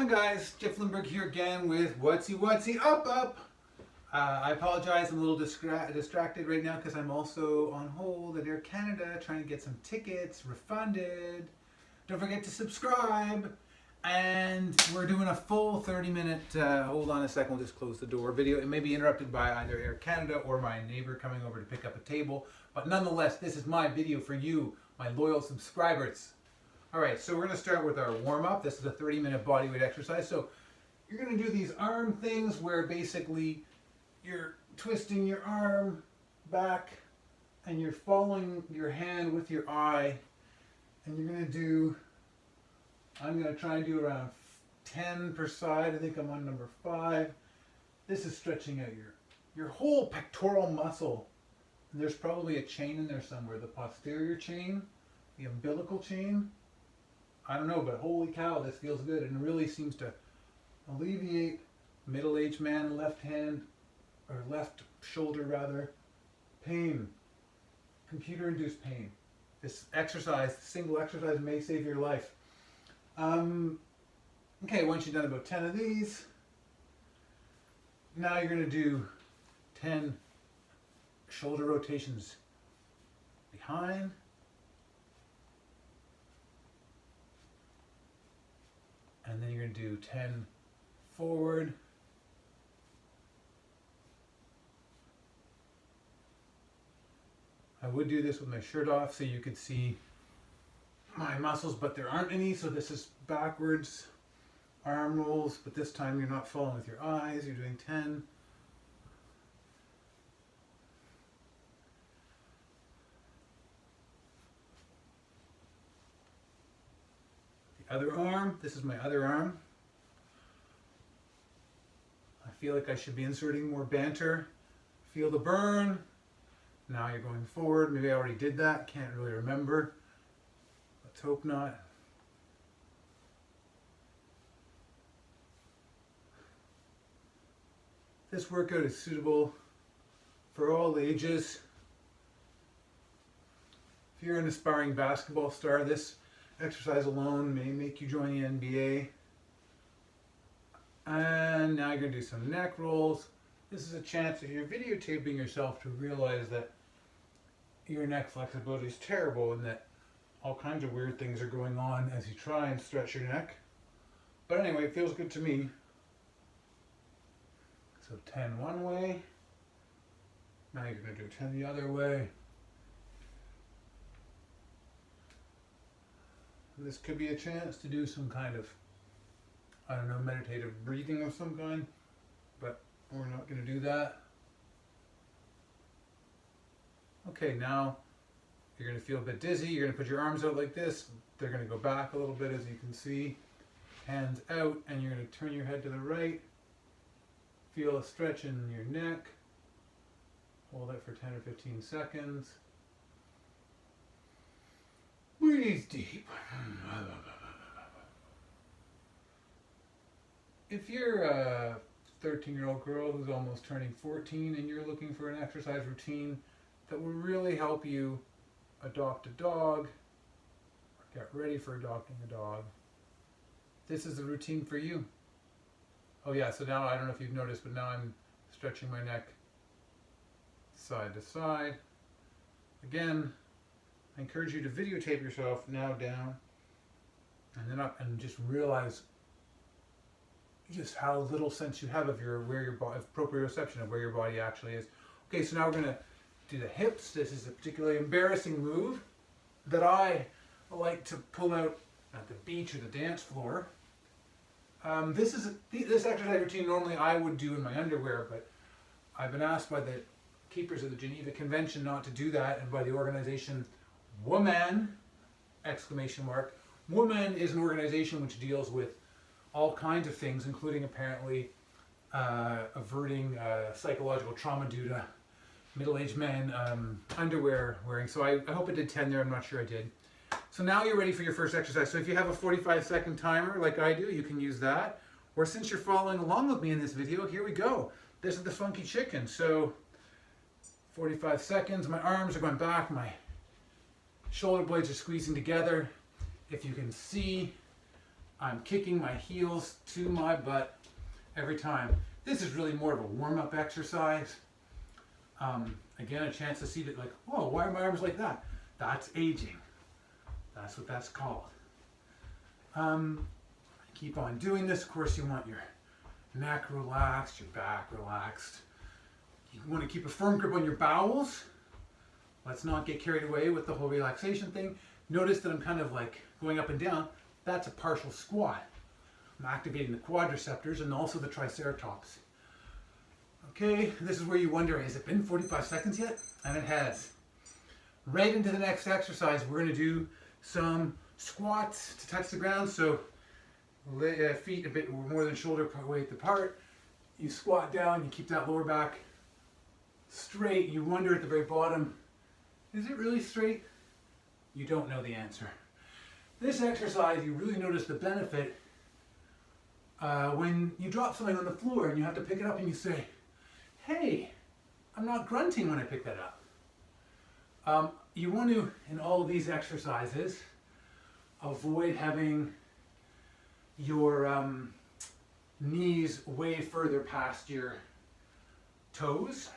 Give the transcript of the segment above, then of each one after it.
Hi guys, Jeff Lindbergh here again with Whatsy Up. I apologize, I'm a little distracted right now because I'm also on hold at Air Canada trying to get some tickets refunded. Don't forget to subscribe. And we're doing a full 30-minute, hold on a second, we'll just close the door video. It may be interrupted by either Air Canada or my neighbor coming over to pick up a table. But nonetheless, this is my video for you, my loyal subscribers. Alright, so we're going to start with our warm-up. This is a 30-minute body weight exercise. So you're going to do these arm things where basically you're twisting your arm back and you're following your hand with your eye. And you're going to do, I'm going to try and do around 10 per side. I think I'm on number 5. This is stretching out your whole pectoral muscle. And there's probably a chain in there somewhere. The posterior chain, the umbilical chain. I don't know, but holy cow, this feels good and really seems to alleviate middle-aged man left hand, or left shoulder rather, pain, computer-induced pain. This exercise, single exercise may save your life. Okay, once you've done about 10 of these, now you're going to do 10 shoulder rotations behind, and then you're going to do 10 forward, I would do this with my shirt off so you could see my muscles, but there aren't any, so this is backwards arm rolls, but this time you're not following with your eyes, you're doing 10. Other arm, this is my other arm. I feel like I should be inserting more banter. Feel the burn. Now you're going forward. Maybe I already did that, can't really remember. Let's hope not. This workout is suitable for all ages. If you're an aspiring basketball star, this exercise alone may make you join the NBA. And now you're going to do some neck rolls. This is a chance if you're videotaping yourself to realize that your neck flexibility is terrible and that all kinds of weird things are going on as you try and stretch your neck. But anyway, it feels good to me. So 10 one way. Now you're going to do 10 the other way. This could be a chance to do some kind of, I don't know, meditative breathing of some kind, but we're not going to do that. Okay, now you're going to feel a bit dizzy. You're going to put your arms out like this. They're going to go back a little bit, as you can see. Hands out, and you're going to turn your head to the right. Feel a stretch in your neck. Hold it for 10 or 15 seconds. Breathe deep. If you're a 13-year-old girl who's almost turning 14 and you're looking for an exercise routine that will really help you adopt a dog or get ready for adopting a dog, this is the routine for you. Oh yeah, so now I don't know if you've noticed, but now I'm stretching my neck side to side. Again, I encourage you to videotape yourself now down and then up, and just realize just how little sense you have of proprioception of where your body actually is. Okay, so now we're going to do the hips. This is a particularly embarrassing move that I like to pull out at the beach or the dance floor. This exercise routine normally I would do in my underwear, but I've been asked by the keepers of the Geneva Convention not to do that, and by the organization WWOOMAN, exclamation mark. WWOOMAN is an organization which deals with all kinds of things, including apparently averting psychological trauma due to middle-aged men underwear wearing. So I hope I did 10 there, I'm not sure I did. So now you're ready for your first exercise. So if you have a 45-second timer like I do, you can use that. Or since you're following along with me in this video, here we go. This is the funky chicken. So 45 seconds, my arms are going back, my shoulder blades are squeezing together. If you can see, I'm kicking my heels to my butt every time. This is really more of a warm-up exercise. Again, a chance to see that, like, whoa, why are my arms like that? That's aging. That's what that's called. Keep on doing this. Of course, you want your neck relaxed, your back relaxed. You want to keep a firm grip on your bowels. Let's not get carried away with the whole relaxation thing. Notice that I'm kind of like going up and down. That's a partial squat. I'm activating the quadriceptors and also the triceratops. Okay, this is where you wonder, has it been 45 seconds yet? And it has. Right into the next exercise, we're going to do some squats to touch the ground. So feet a bit more than shoulder width apart. You squat down, you keep that lower back straight. You wonder at the very bottom, is it really straight? You don't know the answer. This exercise, you really notice the benefit when you drop something on the floor and you have to pick it up and you say, hey, I'm not grunting when I pick that up. You want to, in all of these exercises, avoid having your knees way further past your toes.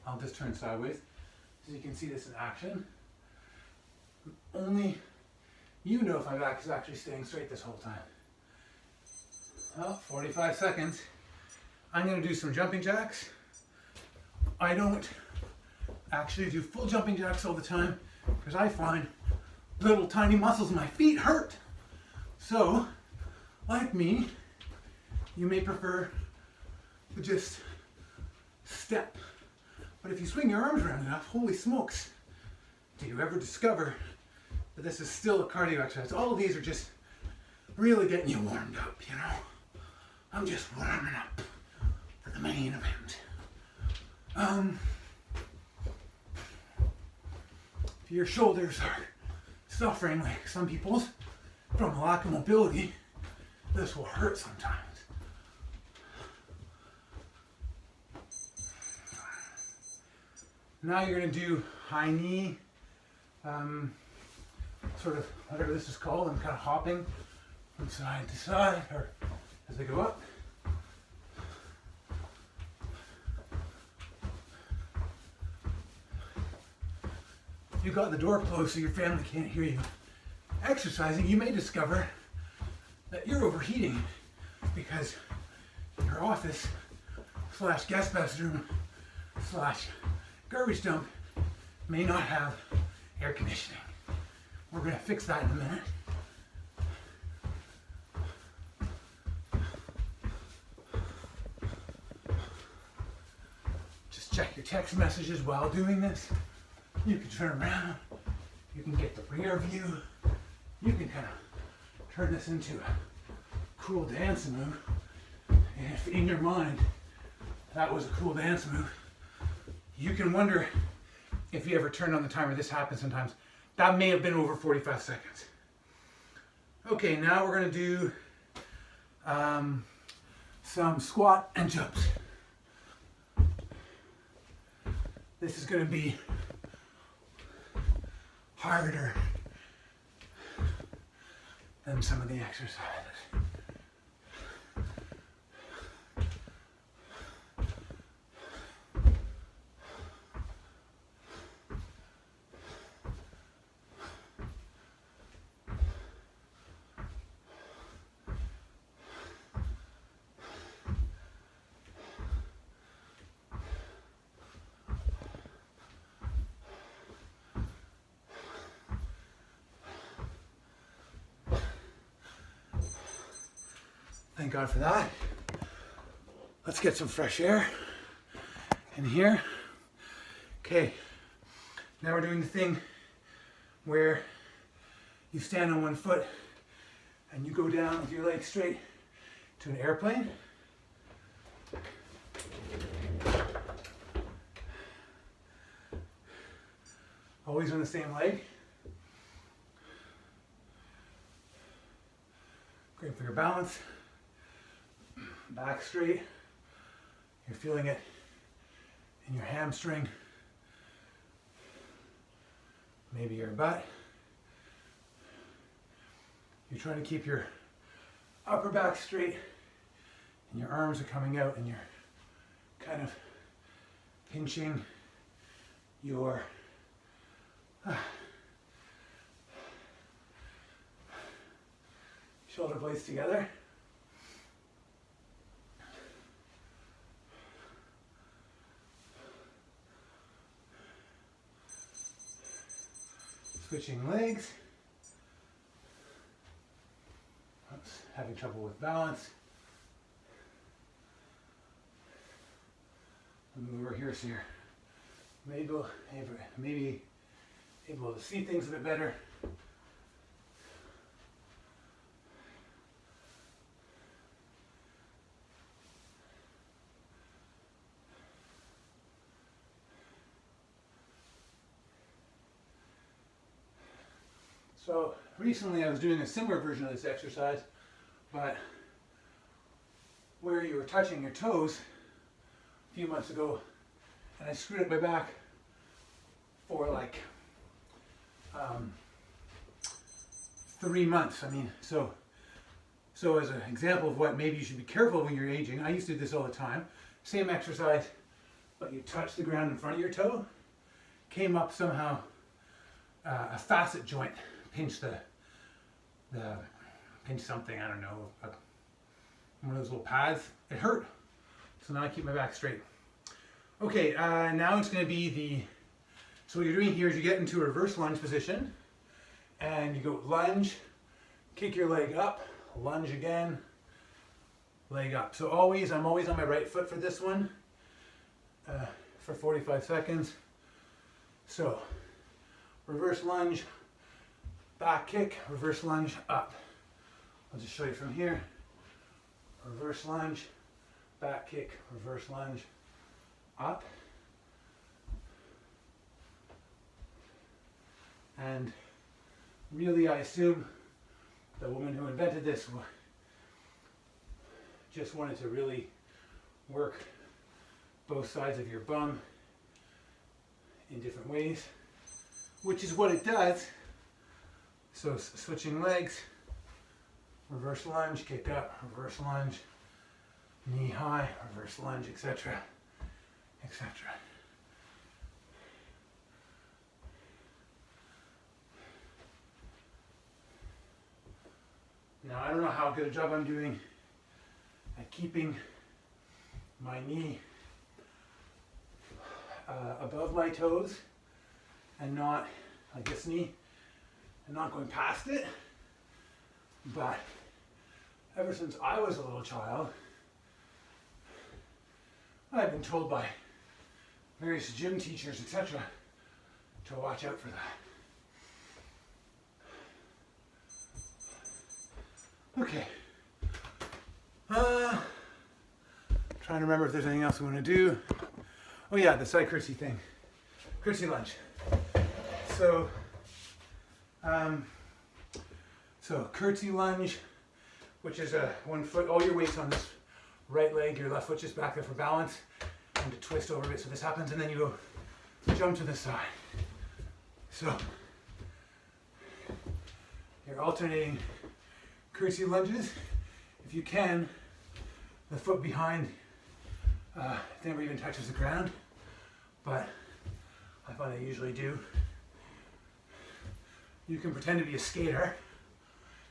I'll just turn sideways so you can see this in action. Only you know if my back is actually staying straight this whole time. Well, 45 seconds. I'm going to do some jumping jacks. I don't actually do full jumping jacks all the time because I find little tiny muscles in my feet hurt. So, like me, you may prefer to just step. But if you swing your arms around enough, holy smokes, do you ever discover that this is still a cardio exercise? All of these are just really getting you warmed up, you know? I'm just warming up for the main event. If your shoulders are suffering like some people's from a lack of mobility, this will hurt sometimes. Now you're going to do high knee, sort of whatever this is called. I'm kind of hopping from side to side or as I go up. You got the door closed so your family can't hear you exercising. You may discover that you're overheating because your office / guest bedroom / garbage dump may not have air conditioning. We're going to fix that in a minute. Just check your text messages while doing this. You can turn around. You can get the rear view. You can kind of turn this into a cool dance move. And if in your mind that was a cool dance move, you can wonder if you ever turn on the timer. This happens sometimes. That may have been over 45 seconds. Okay, now we're going to do some squat and jumps. This is going to be harder than some of the exercises. Thank God for that. Let's get some fresh air in here. Okay, now we're doing the thing where you stand on one foot and you go down with your legs straight to an airplane. Always on the same leg. Great for your balance. Back straight. You're feeling it in your hamstring, maybe your butt. You're trying to keep your upper back straight and your arms are coming out and you're kind of pinching your shoulder blades together. Switching legs. Oops, having trouble with balance. Move over here so you're maybe able to see things a bit better. So recently I was doing a similar version of this exercise, but where you were touching your toes a few months ago, and I screwed up my back for like 3 months. I mean, so as an example of what maybe you should be careful when you're aging, I used to do this all the time. Same exercise, but you touch the ground in front of your toe, came up somehow a facet joint, pinch pinch something, I don't know, one of those little pads. It hurt. So now I keep my back straight. Okay, now it's going to be so what you're doing here is you get into a reverse lunge position and you go lunge, kick your leg up, lunge again, leg up. So I'm always on my right foot for this one for 45 seconds. So reverse lunge, back kick, reverse lunge, up. I'll just show you from here. Reverse lunge, back kick, reverse lunge, up. And really, I assume the woman who invented this just wanted to really work both sides of your bum in different ways, which is what it does. So switching legs, reverse lunge, kick up, reverse lunge, knee high, reverse lunge, etc., etc. Now, I don't know how good a job I'm doing at keeping my knee above my toes and not, like this knee, and not going past it. But ever since I was a little child, I've been told by various gym teachers, etc., to watch out for that. Okay. Trying to remember if there's anything else we want to do. Oh yeah, the side curtsy thing. Curtsy lunge. So curtsy lunge, which is a 1 foot, all your weight's on this right leg, your left foot just back there for balance, and to twist over a bit so this happens, and then you go jump to the side. So you're alternating curtsy lunges. If you can, the foot behind never even touches the ground, but I find I usually do. You can pretend to be a skater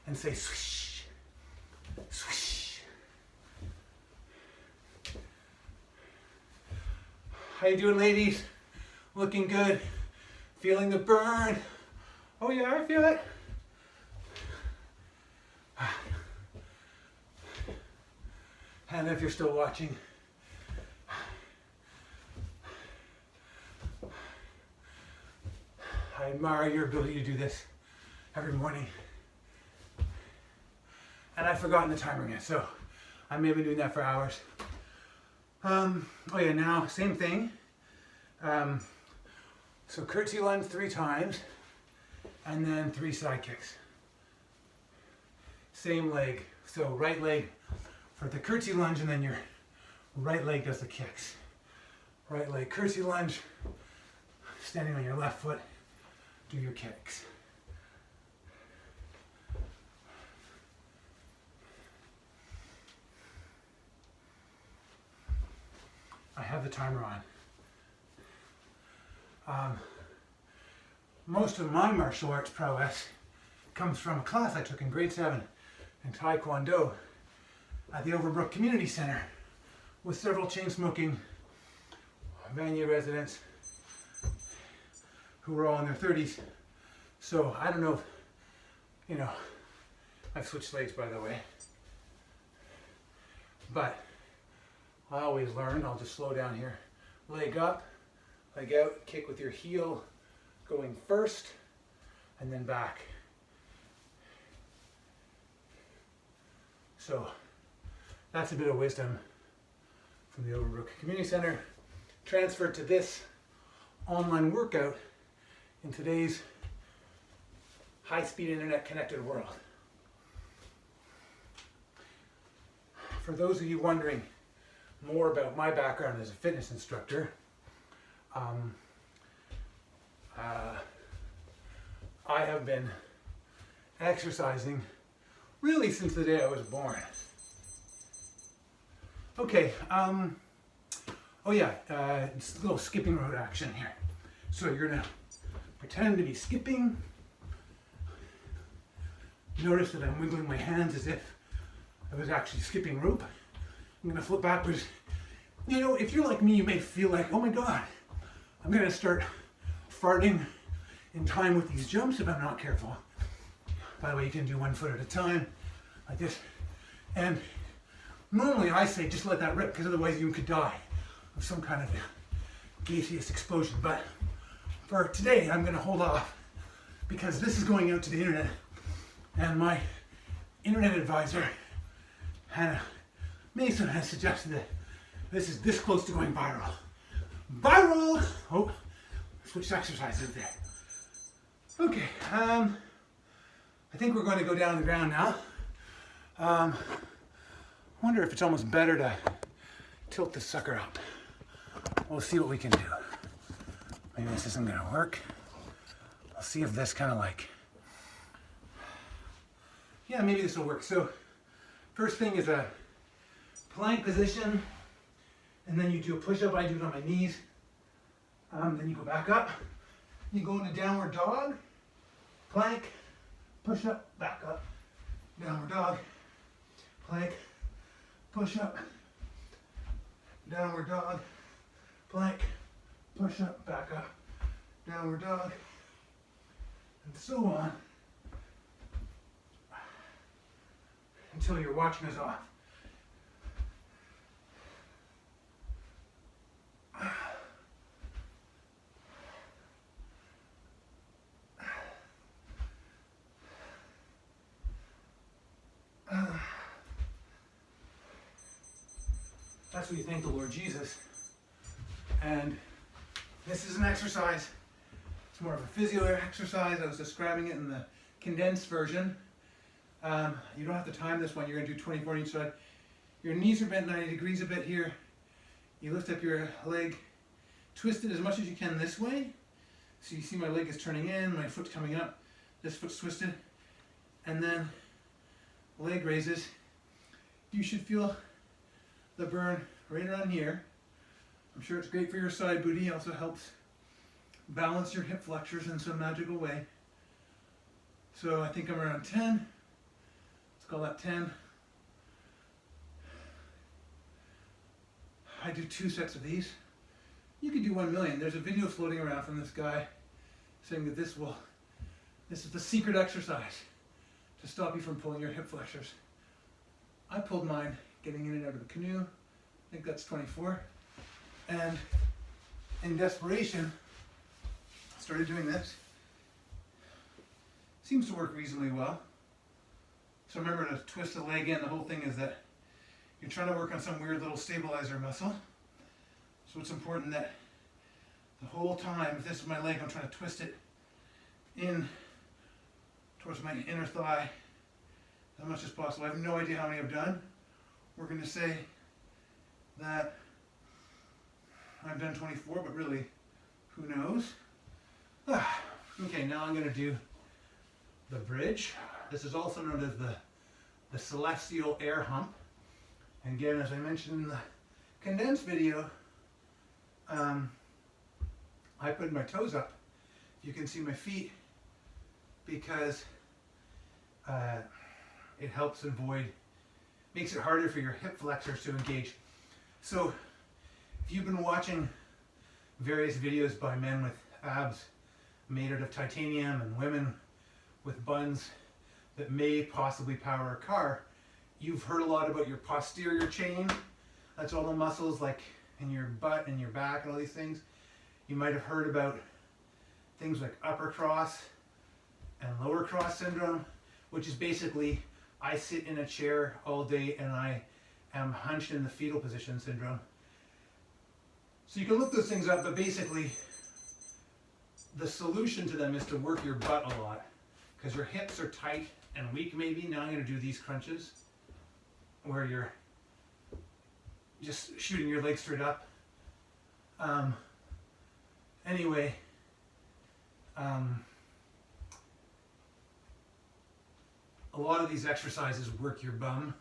and say swish, swish. How you doing, ladies? Looking good? Feeling the burn? Oh yeah, I feel it. And if you're still watching, I admire your ability to do this every morning. And I've forgotten the timer yet, so I may have been doing that for hours. Oh yeah, now same thing. So curtsy lunge 3 times, and then 3 side kicks. Same leg. So right leg for the curtsy lunge, and then your right leg does the kicks. Right leg curtsy lunge, standing on your left foot, do your kicks. have the timer on. Most of my martial arts prowess comes from a class I took in grade 7 in Taekwondo at the Overbrook Community Center with several chain-smoking Vanier residents who were all in their 30s. So I don't know if, you know, I've switched legs by the way, but I always learned, I'll just slow down here, leg up, leg out, kick with your heel going first and then back. So that's a bit of wisdom from the Overbrook Community Center transferred to this online workout in today's high-speed internet connected world. For those of you wondering more about my background as a fitness instructor, I have been exercising really since the day I was born. Okay, oh yeah, it's a little skipping rope action here. So you're gonna pretend to be skipping. Notice that I'm wiggling my hands as if I was actually skipping rope. I'm gonna flip backwards. You know, if you're like me, you may feel like, oh my God, I'm gonna start farting in time with these jumps if I'm not careful. By the way, you can do 1 foot at a time, like this. And normally I say just let that rip, because otherwise you could die of some kind of gaseous explosion. But for today, I'm gonna hold off because this is going out to the internet, and my internet advisor, Hannah Mason, has suggested that this is this close to going viral. Viral! Oh, switch exercises there. Okay, I think we're going to go down the ground now. Wonder if it's almost better to tilt this sucker up. We'll see what we can do. Maybe this isn't gonna work. I'll see if this kind of like, yeah, maybe this will work. So first thing is a plank position, and then you do a push-up. I do it on my knees. Then you go back up. You go into downward dog, plank, push up, back up, downward dog, plank, push up, downward dog, plank, push up, back up, downward dog, and so on until your watching is off. That's what you thank the Lord Jesus. And this is an exercise. It's more of a physio exercise. I was describing it in the condensed version. You don't have to time this one. You're going to do 24 on each side. Your knees are bent 90 degrees a bit here. You lift up your leg, twist it as much as you can this way. So you see my leg is turning in, my foot's coming up, this foot's twisted. And then leg raises. You should feel the burn right around here. I'm sure it's great for your side booty. It also helps balance your hip flexors in some magical way. So I think I'm around 10. Let's call that 10. I do 2 sets of these. You could do 1 million. There's a video floating around from this guy saying that this is the secret exercise to stop you from pulling your hip flexors. I pulled mine getting in and out of the canoe. I think that's 24. And in desperation, I started doing this. Seems to work reasonably well. So remember to twist the leg in. The whole thing is that you're trying to work on some weird little stabilizer muscle. So it's important that the whole time, if this is my leg, I'm trying to twist it in towards my inner thigh as much as possible. I have no idea how many I've done. We're going to say that I've done 24, but really, who knows? Okay, now I'm going to do the bridge. This is also known as the celestial air hump. And again, as I mentioned in the condensed video, I put my toes up. You can see my feet because it helps makes it harder for your hip flexors to engage. So if you've been watching various videos by men with abs made out of titanium and women with buns that may possibly power a car, you've heard a lot about your posterior chain. That's all the muscles like in your butt and your back and all these things. You might have heard about things like upper cross and lower cross syndrome, which is basically I sit in a chair all day and I am hunched in the fetal position syndrome. So you can look those things up, but basically the solution to them is to work your butt a lot because your hips are tight and weak maybe. Now I'm going to do these crunches where you're just shooting your legs straight up. Anyway, a lot of these exercises work your bum,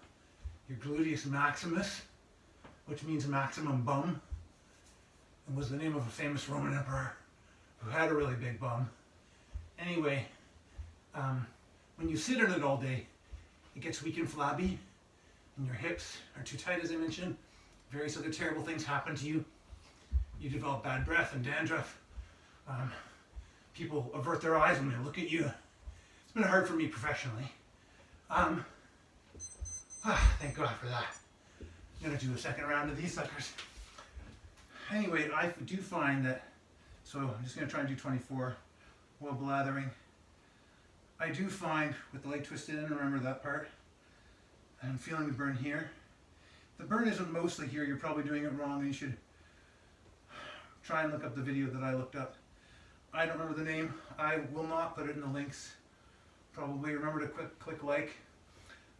your gluteus maximus, which means maximum bum, and was the name of a famous Roman emperor who had a really big bum. Anyway, when you sit in it all day, it gets weak and flabby, and your hips are too tight, as I mentioned. Various other terrible things happen to you. You develop bad breath and dandruff. People avert their eyes when they look at you. It's been hard for me professionally. Thank God for that. I'm gonna do a second round of these suckers. Anyway, I do find that, so I'm just gonna try and do 24 while blathering. I do find with the leg twisted in, remember that part, I'm feeling the burn here. The burn isn't mostly here, you're probably doing it wrong, and you should try and look up the video that I looked up. I don't remember the name. I will not put it in the links. Probably remember to click like.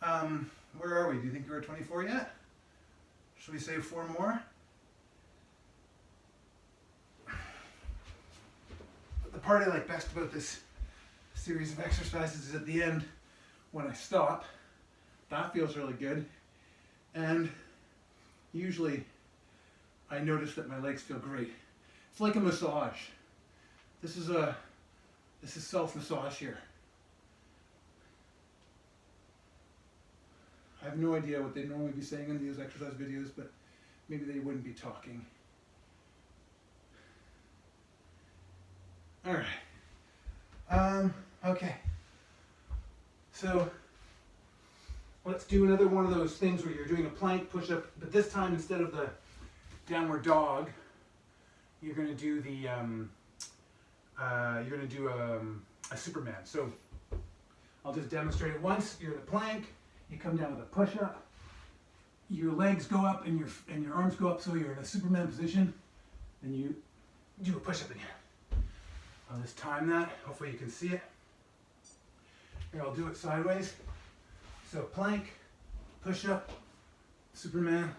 Where are we? Do you think we're at 24 yet? Should we say 4 more? But the part I like best about this series of exercises is at the end when I stop. That feels really good. And usually I notice that my legs feel great. It's like a massage. This is self-massage here. I have no idea what they'd normally be saying in these exercise videos, but maybe they wouldn't be talking. All right. Okay. So let's do another one of those things where you're doing a plank push-up, but this time instead of the downward dog, you're going to do the a Superman. So I'll just demonstrate it once. You're in a plank. You come down with a push-up. Your legs go up and your arms go up, so you're in a Superman position. Then you do a push-up again. I'll just time that. Hopefully you can see it. Here, I'll do it sideways. So plank, push-up, Superman,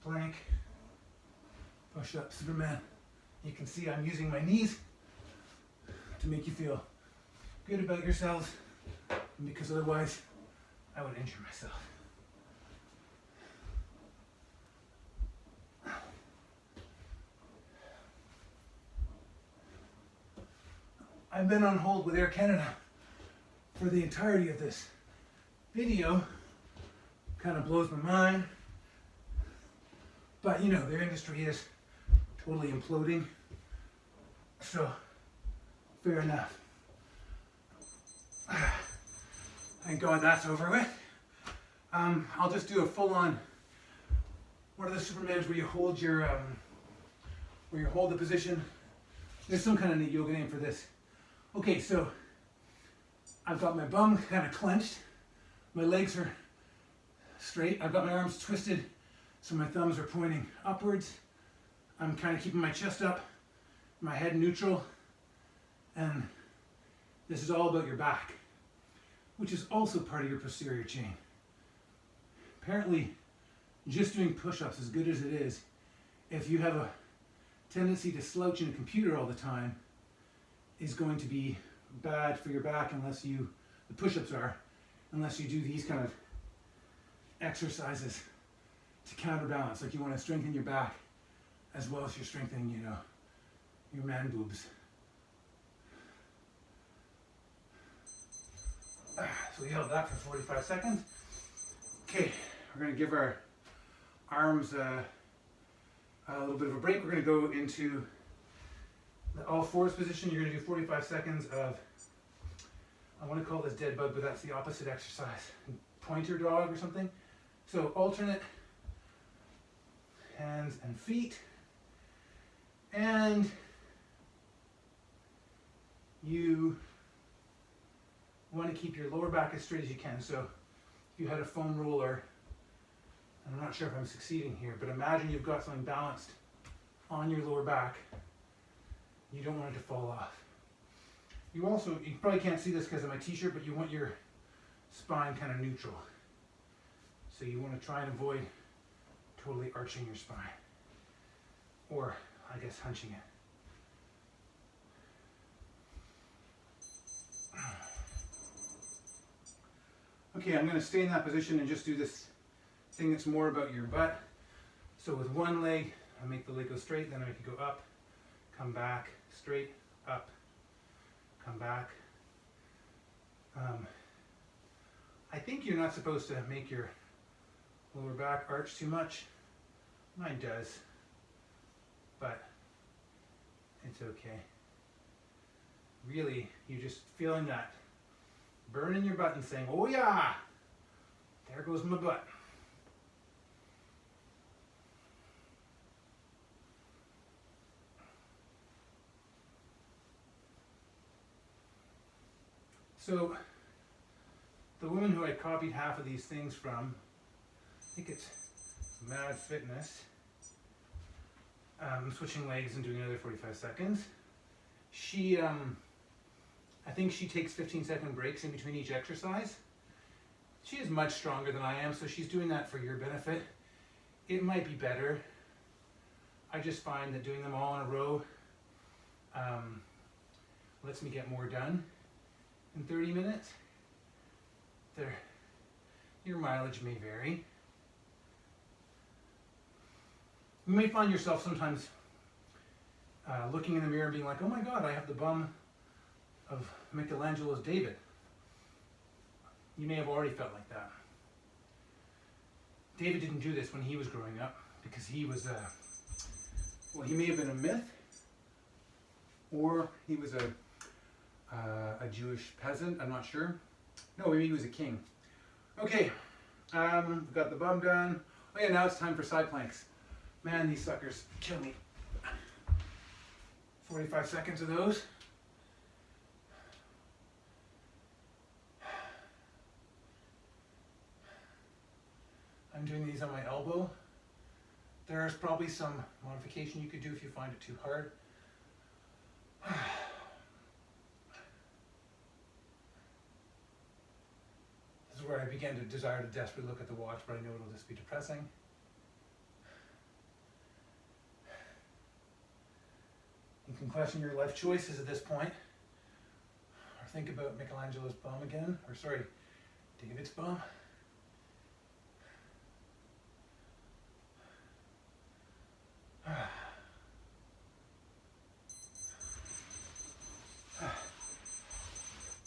plank, push-up, Superman. You can see I'm using my knees to make you feel good about yourselves, because otherwise I would injure myself. I've been on hold with Air Canada for the entirety of this video. Kind of blows my mind. But you know, their industry is totally imploding. So, fair enough. Thank God that's over with. I'll just do a full-on one of the Supermans where you hold your where you hold the position. There's some kind of neat yoga name for this. Okay, so I've got my bum kind of clenched. My legs are straight. I've got my arms twisted, so my thumbs are pointing upwards. I'm kind of keeping my chest up, my head neutral, and this is all about your back, which is also part of your posterior chain. Apparently, just doing push-ups, as good as it is, if you have a tendency to slouch in a computer all the time, is going to be bad for your back unless you, the push-ups are, unless you do these kind of exercises to counterbalance. Like you want to strengthen your back as well as you're strengthening, you know, your man boobs. So we held that for 45 seconds. Okay, we're going to give our arms a little bit of a break. We're going to go into the all fours position. You're going to do 45 seconds of, I want to call this dead bug, but that's the opposite exercise. Pointer dog or something. So alternate hands and feet. And you want to keep your lower back as straight as you can. So if you had a foam roller, and I'm not sure if I'm succeeding here, but imagine you've got something balanced on your lower back. You don't want it to fall off. You also, you probably can't see this because of my t-shirt, but you want your spine kind of neutral. So you want to try and avoid totally arching your spine. Or, I guess, hunching it. Okay, I'm going to stay in that position and just do this thing that's more about your butt. So with one leg, I make the leg go straight, then I make it go up, come back, straight, up, come back. I think you're not supposed to make your lower back arch too much. Mine does, but it's okay. Really, you're just feeling that burn in your butt and saying, oh yeah, there goes my butt. So the woman who I copied half of these things from, I think it's Mad Fitness, switching legs and doing another 45 seconds. She, I think she takes 15-second breaks in between each exercise. She is much stronger than I am, so she's doing that for your benefit. It might be better. I just find that doing them all in a row lets me get more done in 30 minutes. Your mileage may vary. You may find yourself sometimes looking in the mirror and being like, oh my God, I have the bum of Michelangelo's David. You may have already felt like that. David didn't do this when he was growing up because he was well, he may have been a myth, or he was a Jewish peasant, I'm not sure. No, maybe he was a king. Okay, we've got the bum done. Oh yeah, now it's time for side planks. Man, these suckers kill me. 45 seconds of those. I'm doing these on my elbow. There's probably some modification you could do if you find it too hard. This is where I begin to desire to desperately look at the watch, but I know it'll just be depressing. You can question your life choices at this point, or think about Michelangelo's bum again, or sorry, David's bum.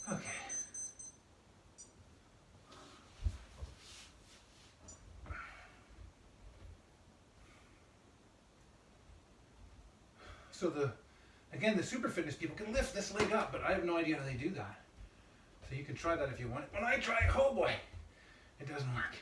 Okay. So again, the super fitness people can lift this leg up, but I have no idea how they do that. So you can try that if you want. When I try, oh boy, it doesn't work.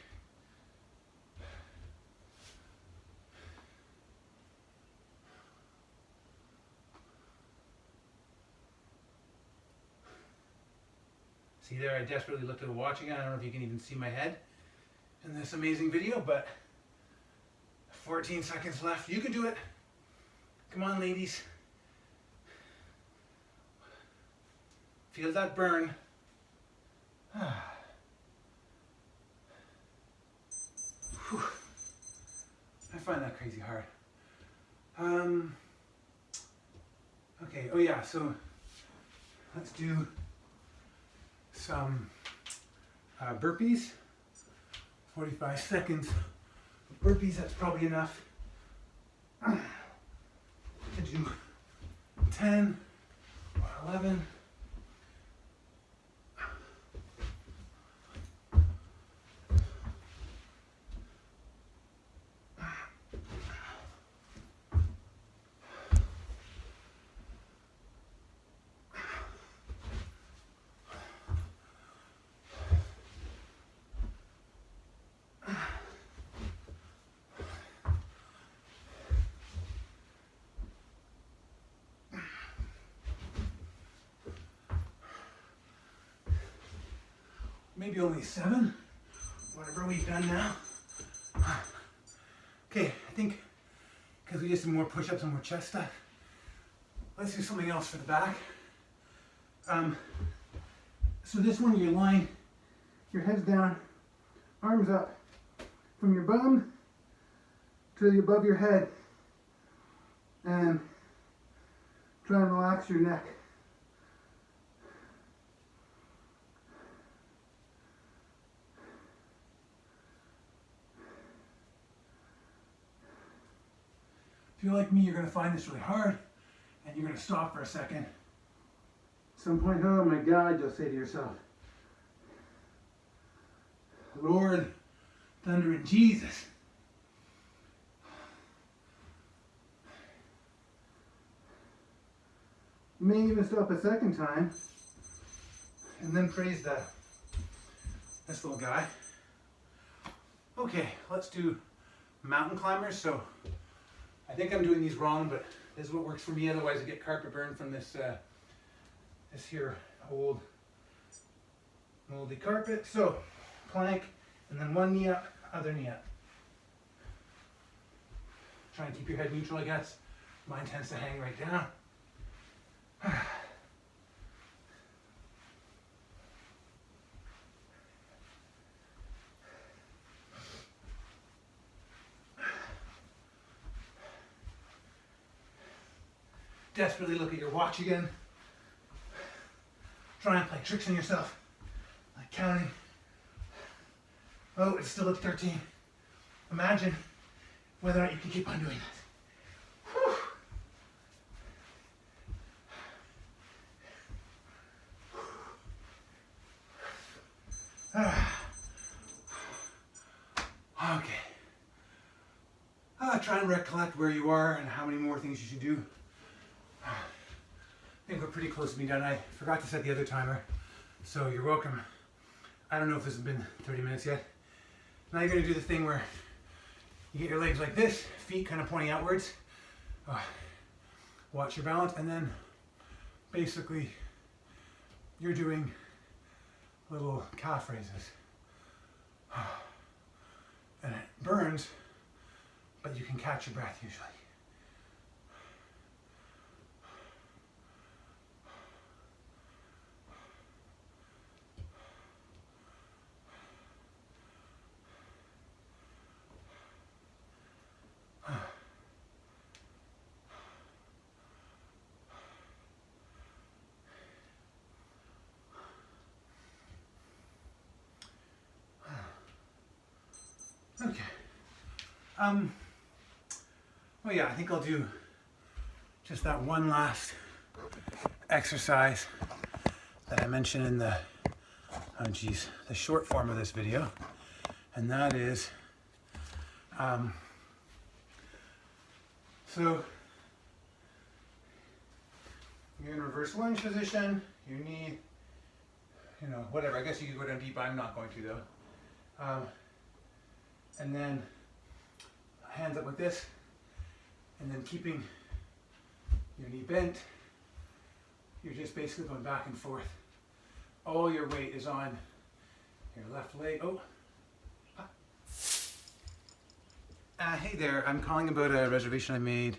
See there, I desperately looked at the watch again. I don't know if you can even see my head in this amazing video, but 14 seconds left. You can do it. Come on, ladies. Feel that burn. Whew. I find that crazy hard. Okay, oh yeah, so let's do some burpees. 45 seconds of burpees, that's probably enough. to do 10 or 11. Maybe only 7, whatever we've done now. Okay, I think because we did some more push-ups and more chest stuff, let's do something else for the back. So this one, you're lying, your head's down, arms up, from your bum to above your head, and try and relax your neck. If you're like me, you're going to find this really hard, and you're going to stop for a second. At some point, oh my God, you'll say to yourself, Lord, thunder and Jesus. You may even stop a second time, and then praise this little guy. Okay, let's do mountain climbers. So I think I'm doing these wrong, but this is what works for me. Otherwise, I get carpet burn from this here old moldy carpet. So plank, and then one knee up, other knee up. Try and keep your head neutral, I guess. Mine tends to hang right down. Desperately look at your watch again. Try and play tricks on yourself, like counting. Oh, it's still at 13. Imagine whether or not you can keep on doing that. Whew. Okay. Try and recollect where you are and how many more things you should do. I think we're pretty close to being done. I forgot to set the other timer, so you're welcome. I don't know if this has been 30 minutes yet. Now you're going to do the thing where you get your legs like this, feet kind of pointing outwards. Watch your balance, and then basically you're doing little calf raises. And it burns, but you can catch your breath usually. Okay. Well, yeah, I think I'll do just that one last exercise that I mentioned in the, the short form of this video. And that is, so you're in reverse lunge position, your knee, whatever. I guess you could go down deep, I'm not going to though. And then hands up like this, and then keeping your knee bent, you're just basically going back and forth. All your weight is on your left leg. Hey there, I'm calling about a reservation I made